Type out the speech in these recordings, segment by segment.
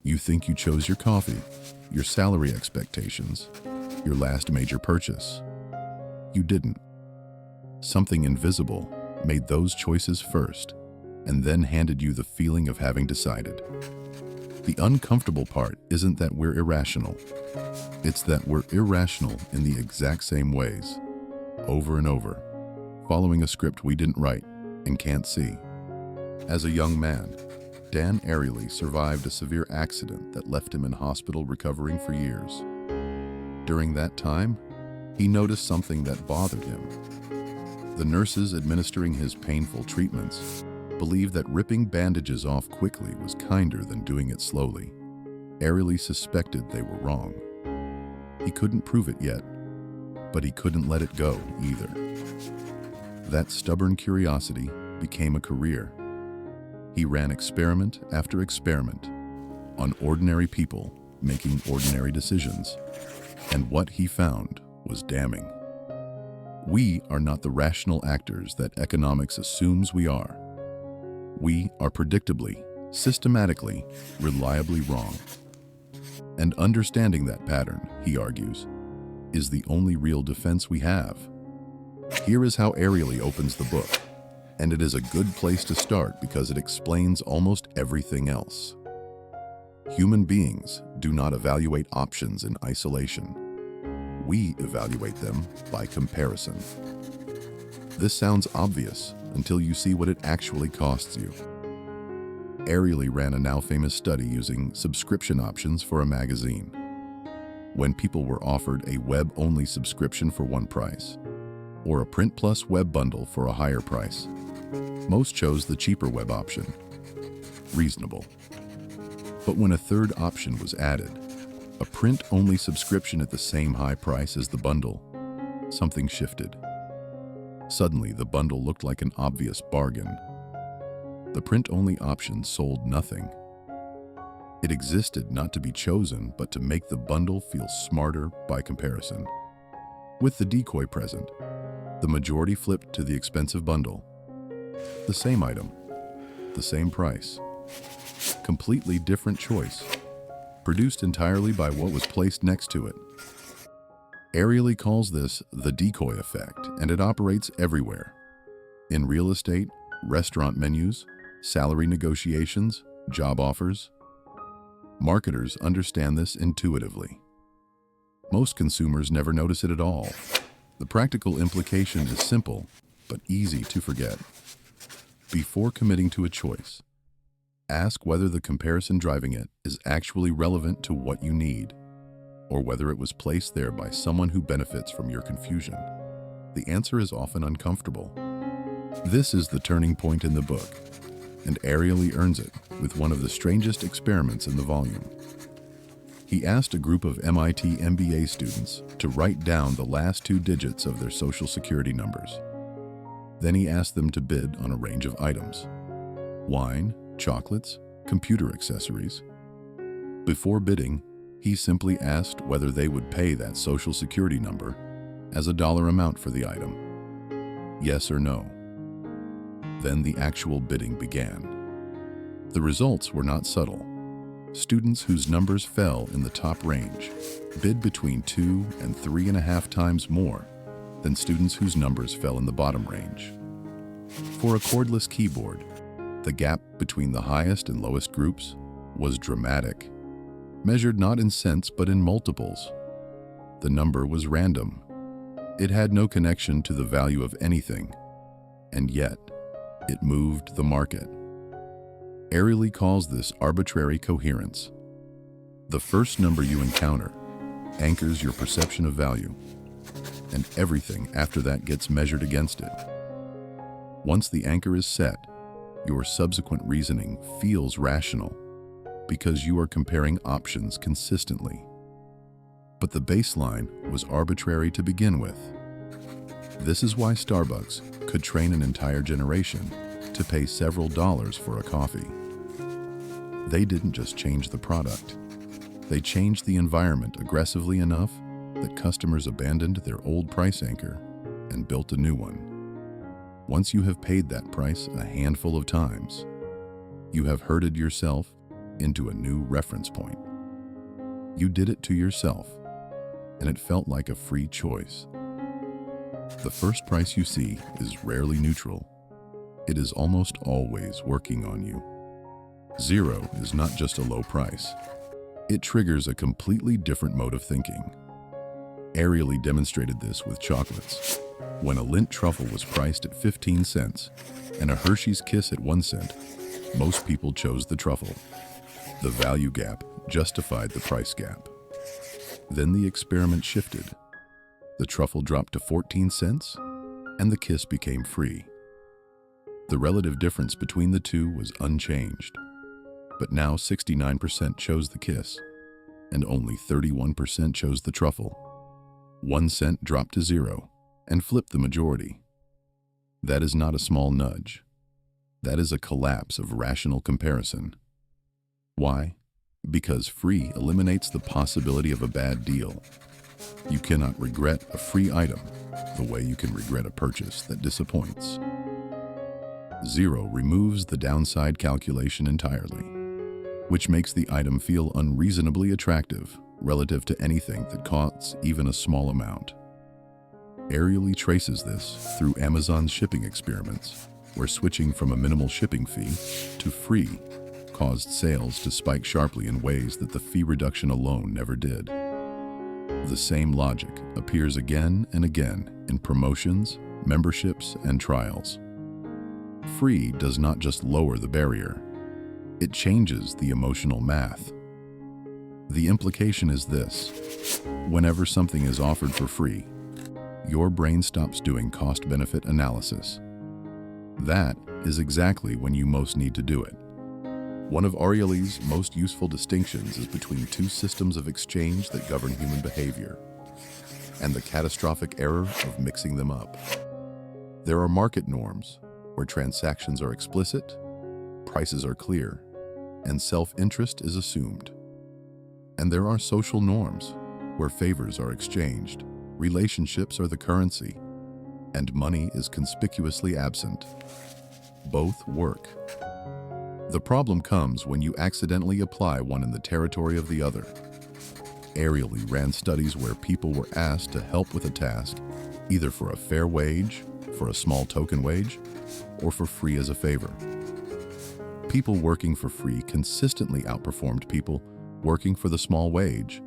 You think you chose your coffee, your salary expectations, your last major purchase. You didn't. Something invisible made those choices first and then handed you the feeling of having decided. The uncomfortable part isn't that we're irrational. It's that we're irrational in the exact same ways, over and over, following a script we didn't write and can't see. As a young man, Dan Ariely survived a severe accident that left him in hospital recovering for years. During that time, he noticed something that bothered him. The nurses administering his painful treatments believed that ripping bandages off quickly was kinder than doing it slowly. Ariely suspected they were wrong. He couldn't prove it yet, but he couldn't let it go either. That stubborn curiosity became a career. He ran experiment after experiment on ordinary people making ordinary decisions, and what he found was damning. We are not the rational actors that economics assumes we are. We are predictably, systematically, reliably wrong. And understanding that pattern, he argues, is the only real defense we have. Here is how Ariely opens the book, and it is a good place to start because it explains almost everything else. Human beings do not evaluate options in isolation. We evaluate them by comparison. This sounds obvious until you see what it actually costs you. Ariely ran a now famous study using subscription options for a magazine. When people were offered a web-only subscription for one price, or a print plus web bundle for a higher price, most chose the cheaper web option. Reasonable. But when a third option was added, a print-only subscription at the same high price as the bundle, something shifted. Suddenly, the bundle looked like an obvious bargain. The print-only option sold nothing. It existed not to be chosen, but to make the bundle feel smarter by comparison. With the decoy present, the majority flipped to the expensive bundle. The same item, the same price. Completely different choice, produced entirely by what was placed next to it. Ariely calls this the decoy effect, and it operates everywhere. In real estate, restaurant menus, salary negotiations, job offers. Marketers understand this intuitively. Most consumers never notice it at all. The practical implication is simple, but easy to forget. Before committing to a choice, ask whether the comparison driving it is actually relevant to what you need, or whether it was placed there by someone who benefits from your confusion. The answer is often uncomfortable. This is the turning point in the book, and Ariely earns it with one of the strangest experiments in the volume. He asked a group of MIT MBA students to write down the last 2 digits of their social security numbers. Then he asked them to bid on a range of items: wine, chocolates, computer accessories. Before bidding, he simply asked whether they would pay that social security number as a dollar amount for the item. Yes or no. Then the actual bidding began. The results were not subtle. Students whose numbers fell in the top range bid between 2 and 3.5 times more than students whose numbers fell in the bottom range. For a cordless keyboard, the gap between the highest and lowest groups was dramatic, measured not in cents but in multiples. The number was random. It had no connection to the value of anything, and yet it moved the market. Ariely calls this arbitrary coherence. The first number you encounter anchors your perception of value, and everything after that gets measured against it. Once the anchor is set, your subsequent reasoning feels rational because you are comparing options consistently. But the baseline was arbitrary to begin with. This is why Starbucks could train an entire generation to pay several dollars for a coffee. They didn't just change the product. They changed the environment aggressively enough that customers abandoned their old price anchor and built a new one. Once you have paid that price a handful of times, you have herded yourself into a new reference point. You did it to yourself, and it felt like a free choice. The first price you see is rarely neutral. It is almost always working on you. 0 is not just a low price. It triggers a completely different mode of thinking. Ariely demonstrated this with chocolates. When a Lindt truffle was priced at 15 cents and a Hershey's Kiss at 1 cent, most people chose the truffle. The value gap justified the price gap. Then the experiment shifted. The truffle dropped to 14 cents, and the Kiss became free. The relative difference between the two was unchanged, but now 69% chose the Kiss, and only 31% chose the truffle. 1 cent dropped to 0, and flipped the majority. That is not a small nudge. That is a collapse of rational comparison. Why? Because free eliminates the possibility of a bad deal. You cannot regret a free item the way you can regret a purchase that disappoints. 0 removes the downside calculation entirely, which makes the item feel unreasonably attractive relative to anything that costs even a small amount. Ariely traces this through Amazon's shipping experiments, where switching from a minimal shipping fee to free caused sales to spike sharply in ways that the fee reduction alone never did. The same logic appears again and again in promotions, memberships, and trials. Free does not just lower the barrier, it changes the emotional math. The implication is this: whenever something is offered for free, your brain stops doing cost-benefit analysis. That is exactly when you most need to do it. One of Ariely's most useful distinctions is between two systems of exchange that govern human behavior, and the catastrophic error of mixing them up. There are market norms, where transactions are explicit, prices are clear, and self-interest is assumed. And there are social norms, where favors are exchanged, relationships are the currency, and money is conspicuously absent. Both work. The problem comes when you accidentally apply one in the territory of the other. Ariely ran studies where people were asked to help with a task, either for a fair wage, for a small token wage, or for free as a favor. People working for free consistently outperformed people working for the small wage,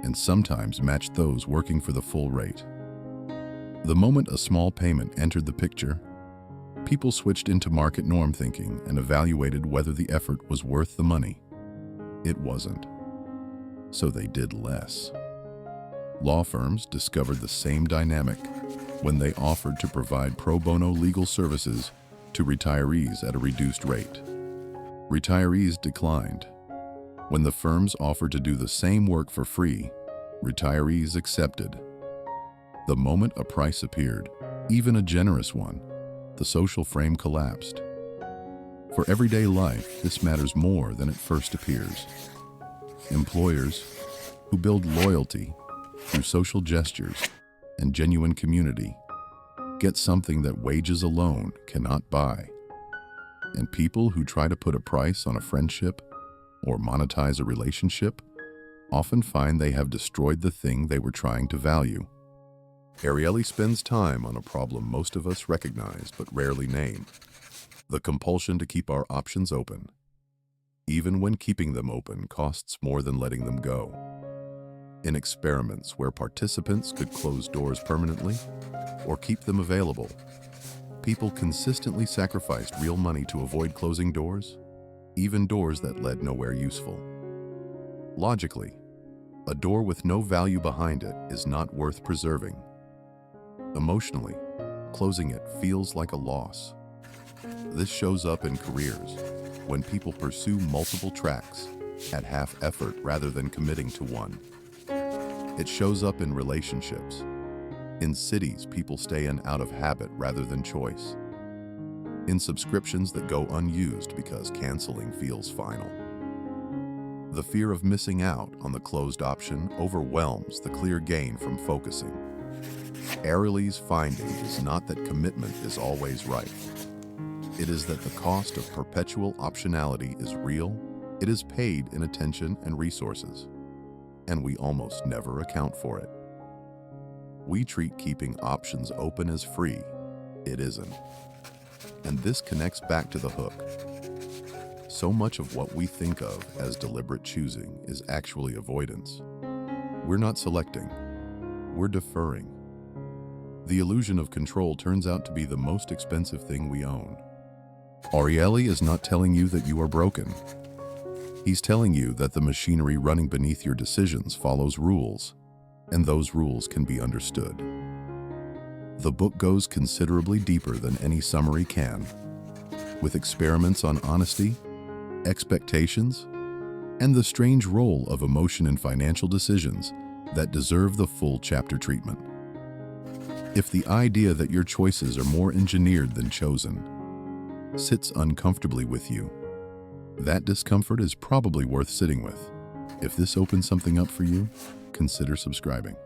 and sometimes matched those working for the full rate. The moment a small payment entered the picture, people switched into market norm thinking and evaluated whether the effort was worth the money. It wasn't. So they did less. Law firms discovered the same dynamic when they offered to provide pro bono legal services to retirees at a reduced rate. Retirees declined. When the firms offered to do the same work for free, retirees accepted. The moment a price appeared, even a generous one, the social frame collapsed. For everyday life, this matters more than it first appears. Employers who build loyalty through social gestures and genuine community get something that wages alone cannot buy. And people who try to put a price on a friendship or monetize a relationship often find they have destroyed the thing they were trying to value. Ariely spends time on a problem most of us recognize but rarely name: the compulsion to keep our options open, even when keeping them open costs more than letting them go. In experiments where participants could close doors permanently or keep them available, people consistently sacrificed real money to avoid closing doors, even doors that led nowhere useful. Logically, a door with no value behind it is not worth preserving. Emotionally, closing it feels like a loss. This shows up in careers, when people pursue multiple tracks at half effort rather than committing to one. It shows up in relationships. In cities, people stay in out of habit rather than choice. In subscriptions that go unused because canceling feels final. The fear of missing out on the closed option overwhelms the clear gain from focusing. Ariely's finding is not that commitment is always right. It is that the cost of perpetual optionality is real It is paid in attention and resources, and we almost never account for it. We treat keeping options open as free. It isn't. And this connects back to the hook. So much of what we think of as deliberate choosing is actually avoidance. We're not selecting, we're deferring. The illusion of control turns out to be the most expensive thing we own. Ariely is not telling you that you are broken. He's telling you that the machinery running beneath your decisions follows rules, and those rules can be understood. The book goes considerably deeper than any summary can, with experiments on honesty, expectations, and the strange role of emotion in financial decisions that deserve the full chapter treatment. If the idea that your choices are more engineered than chosen sits uncomfortably with you, that discomfort is probably worth sitting with. If this opens something up for you, consider subscribing.